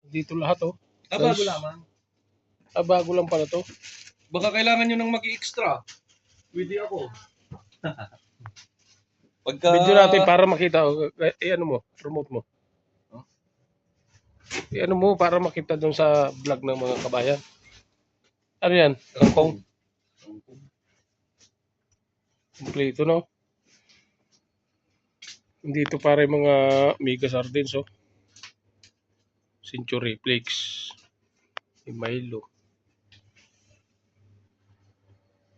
Dito lahat oh. Bago lamang. Bago lang pala to. Baka kailangan nyo ng mag-extra. Pwede ako. Pagka... Video natin para makita. Ano mo, remote mo. Huh? Ano mo para makita dun sa vlog ng mga kabayan. Ano yan? Kangkong. Kompleto no? Dito para yung mga mega sardines oh. Century Flakes. Milo.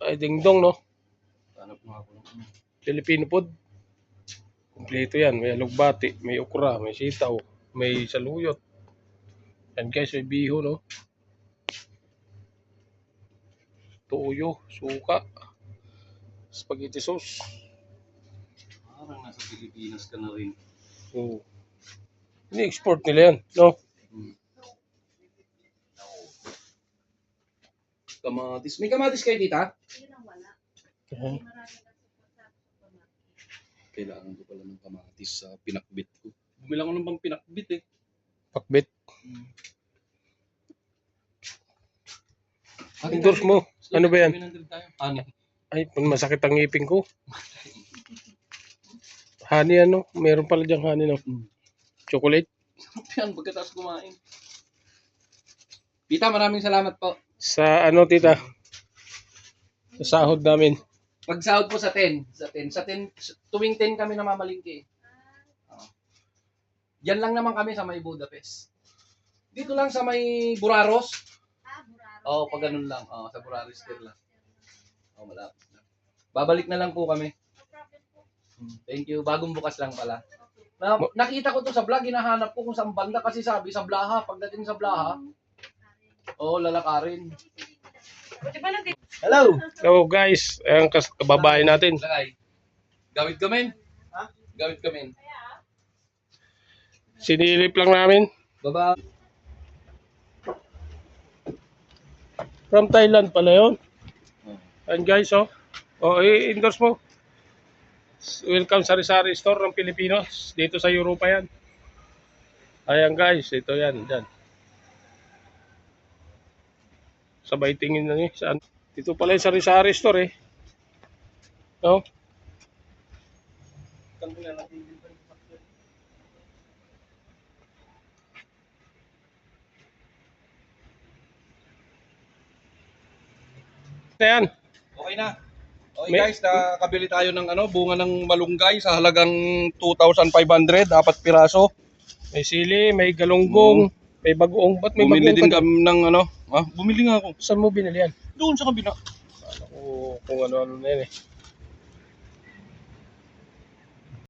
Ay, dingdong no? Hanap nga ako ng Filipino food. Kompleto yan. May alugbati, may okra, may sitaw, may saluyot. Yan guys, may biho no? Toyo, suka, spaghetti sauce. Parang nasa Pilipinas ka na rin. Oo. Ini-export nila yan, no? Kamatis. May kamatis kayo, tita? Okay. Kailangan ko pala ng kamatis sa pinakbit ko. Bumila ko ng pang pinakbit eh. Pakbit. Endorse mo. Ano ba yan? Honey. Ay, masakit ang ngipin ko. Honey ano? Meron pala diyang honey no? Chocolate. Yan, pagkatapos kumain. Tita, maraming salamat po. Sa ano tita? Sa sahod namin. Pag sahod po sa 10. Tuwing 10 kami namamalingki. Yan lang naman kami sa may Budapest. Dito lang sa may Buraros. Oo, pag ganun lang. Sa Buraros lang. Malapit na. Babalik na lang po kami. Thank you. Bagong bukas lang pala. Nakita ko to sa vlog, hinahanap ko kung saan banda kasi sabi sa Blaha, pagdating sa Blaha, lalakarin. Hello! Hello guys, ang kababae natin. Gawid kamin? Gawid kamin. Sinilip lang namin. Baba. From Thailand pala yun. And guys, i-endorse mo. Welcome sa Sari-Sari Store ng Pilipinos. Dito sa Europa yan. Ayan guys, ito yan. Dyan. Sabay tingin na niyo. Saan? Dito pala yung Sari-Sari Store eh. No? Ayan. Okay na. Okay guys, nakabili tayo ng bunga ng malunggay sa halagang 2,500, 4 piraso. May sili, may galunggong, may bagoong. Ba't may Bumili bagoong din kami ng Bumili nga ako. Saan mo binili yan? Doon sa kabila. Kung ano-ano na yan eh.